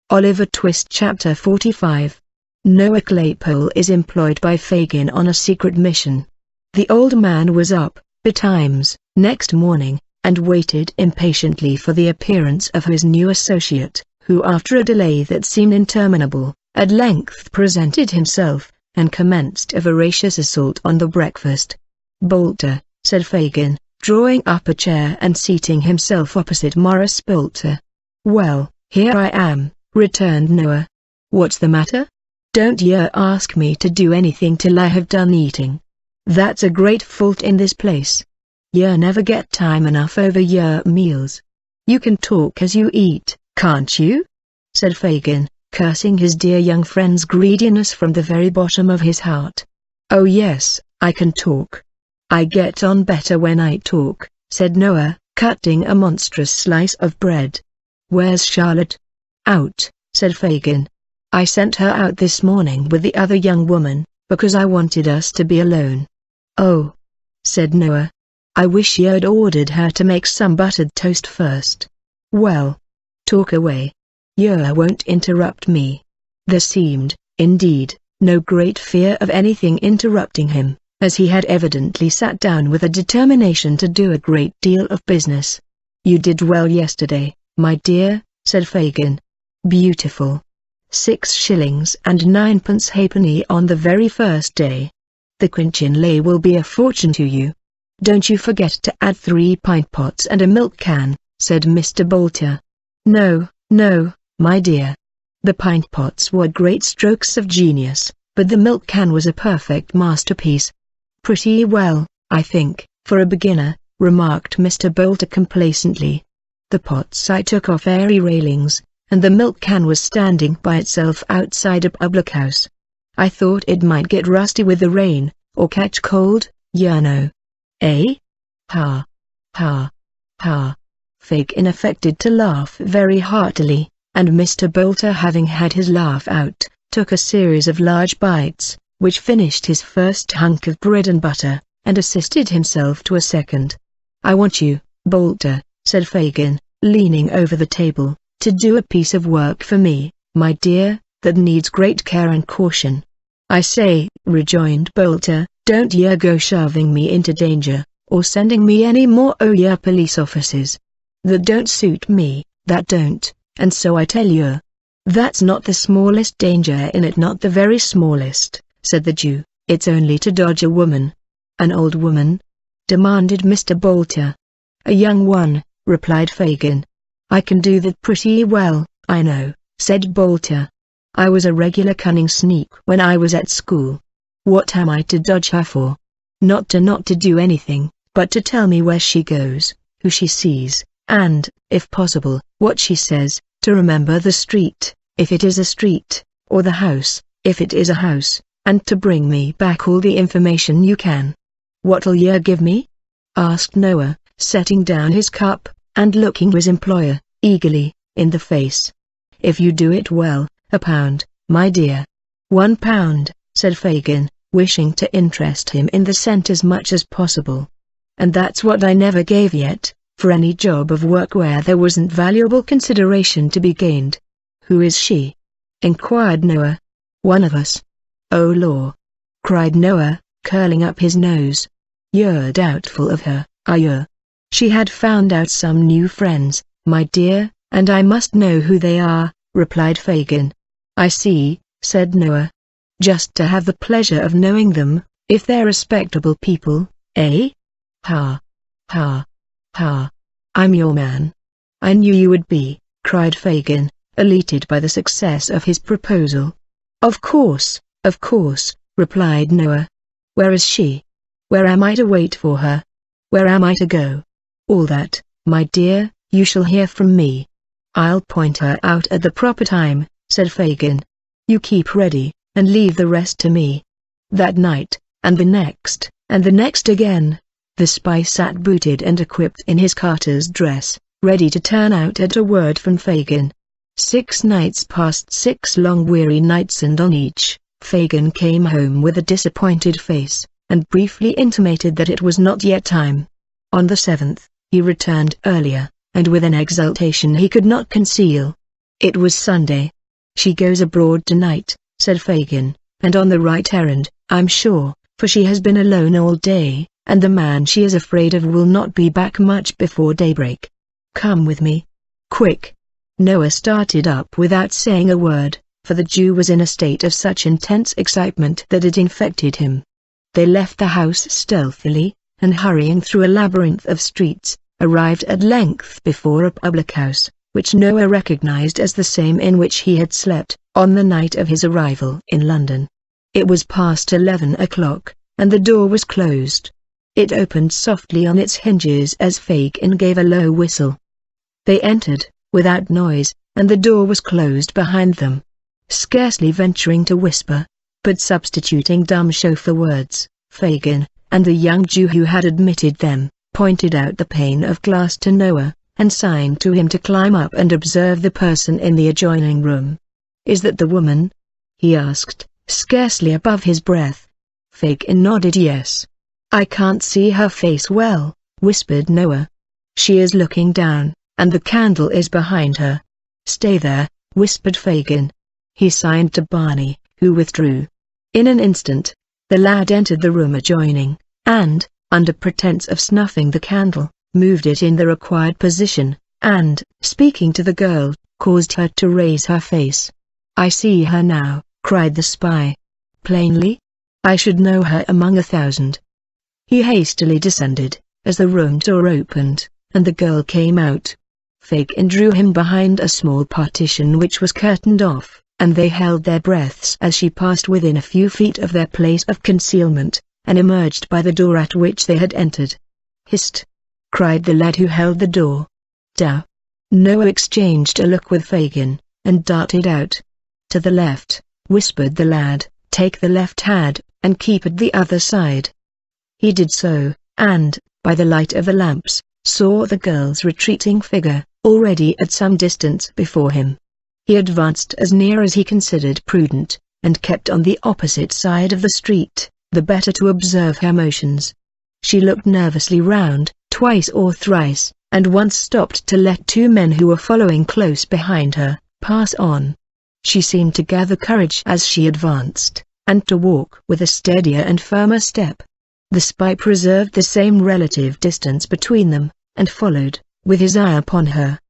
Oliver Twist Chapter 45. Noah Claypole is employed by Fagin on a secret mission. The old man was up betimes next morning, and waited impatiently for the appearance of his new associate, who after a delay that seemed interminable, at length presented himself, and commenced a voracious assault on the breakfast. "Bolter," said Fagin, drawing up a chair and seating himself opposite Morris Bolter. "Well, here I am," returned Noah. "What's the matter? Don't you ask me to do anything till I have done eating. That's a great fault in this place. You never get time enough over your meals. You can talk as you eat, can't you?" said Fagin, cursing his dear young friend's greediness from the very bottom of his heart. "Oh yes, I can talk. I get on better when I talk," said Noah, cutting a monstrous slice of bread. "Where's Charlotte?" "Out," said Fagin. "I sent her out this morning with the other young woman, because I wanted us to be alone." "Oh," said Noah. "I wish you'd ordered her to make some buttered toast first." "Well, talk away. You won't interrupt me." There seemed, indeed, no great fear of anything interrupting him, as he had evidently sat down with a determination to do a great deal of business. "You did well yesterday, my dear," said Fagin. "Beautiful. 6 shillings and 9pence halfpenny on the very first day. The quinchyn lay will be a fortune to you. Don't you forget to add 3 pint pots and a milk can," said Mr. Bolter. "No, no, my dear. The pint pots were great strokes of genius, but the milk can was a perfect masterpiece." "Pretty well, I think, for a beginner," remarked Mr. Bolter complacently. "The pots I took off airy railings, and the milk can was standing by itself outside a public house. I thought it might get rusty with the rain, or catch cold, you know." "Eh? Ha! Ha! Ha!" Fagin affected to laugh very heartily, and Mr. Bolter, having had his laugh out, took a series of large bites, which finished his first hunk of bread and butter, and assisted himself to a second. "I want you, Bolter," said Fagin, leaning over the table, "to do a piece of work for me, my dear, that needs great care and caution." "I say," rejoined Bolter, "don't you go shoving me into danger, or sending me any more o' your police officers. That don't suit me, that don't, and so I tell you." "That's not the smallest danger in it, not the very smallest," said the Jew. "It's only to dodge a woman." "An old woman?" demanded Mr. Bolter. "A young one," replied Fagin. "I can do that pretty well, I know," said Bolter. "I was a regular cunning sneak when I was at school. What am I to dodge her for? Not to do anything, but to tell me where she goes, who she sees, and, if possible, what she says, to remember the street, if it is a street, or the house, if it is a house, and to bring me back all the information you can." "What'll you give me?" asked Noah, setting down his cup, and looking his employer, eagerly, in the face. "If you do it well, £1, my dear." £1, said Fagin, wishing to interest him in the cent as much as possible. "And that's what I never gave yet, for any job of work where there wasn't valuable consideration to be gained." "Who is she?" inquired Noah. "One of us." "Oh law!" cried Noah, curling up his nose. "You're doubtful of her, are you?" "She had found out some new friends, my dear, and I must know who they are," replied Fagin. "I see," said Noah. "Just to have the pleasure of knowing them, if they're respectable people, eh?" "Ha! Ha! Ha! I'm your man." "I knew you would be," cried Fagin, elated by the success of his proposal. Of course," replied Noah. "Where is she? Where am I to wait for her? Where am I to go?" "All that, my dear, you shall hear from me. I'll point her out at the proper time," said Fagin. "You keep ready, and leave the rest to me." That night, and the next again, the spy sat booted and equipped in his carter's dress, ready to turn out at a word from Fagin. 6 nights passed, 6 long weary nights, and on each, Fagin came home with a disappointed face, and briefly intimated that it was not yet time. On the 7th, he returned earlier, and with an exultation he could not conceal. It was Sunday, "She goes abroad tonight," said Fagin, "and on the right errand, I'm sure, for she has been alone all day, and the man she is afraid of will not be back much before daybreak. Come with me. Quick!" Noah started up without saying a word, for the Jew was in a state of such intense excitement that it infected him. They left the house stealthily, and hurrying through a labyrinth of streets, arrived at length before a public house, which Noah recognized as the same in which he had slept, on the night of his arrival in London. It was past 11 o'clock, and the door was closed. It opened softly on its hinges as Fagin gave a low whistle. They entered, without noise, and the door was closed behind them. Scarcely venturing to whisper, but substituting dumb chauffeur words, Fagin, and the young Jew who had admitted them, pointed out the pane of glass to Noah, and signed to him to climb up and observe the person in the adjoining room. "Is that the woman?" he asked, scarcely above his breath. Fagin nodded yes. "I can't see her face well," whispered Noah. "She is looking down, and the candle is behind her." "Stay there," whispered Fagin. He signed to Barney, who withdrew. In an instant, the lad entered the room adjoining, and, under pretense of snuffing the candle, moved it in the required position, and, speaking to the girl, caused her to raise her face. "I see her now," cried the spy. "Plainly? I should know her among 1,000. He hastily descended, as the room door opened, and the girl came out. Fagin drew him behind a small partition which was curtained off, and they held their breaths as she passed within a few feet of their place of concealment, and emerged by the door at which they had entered. "Hist!" cried the lad who held the door. "Dow!" Noah exchanged a look with Fagin, and darted out. "To the left," whispered the lad, "take the left hand, and keep at the other side." He did so, and, by the light of the lamps, saw the girl's retreating figure, already at some distance before him. He advanced as near as he considered prudent, and kept on the opposite side of the street, the better to observe her motions. She looked nervously round, twice or thrice, and once stopped to let two men who were following close behind her, pass on. She seemed to gather courage as she advanced, and to walk with a steadier and firmer step. The spy preserved the same relative distance between them, and followed, with his eye upon her.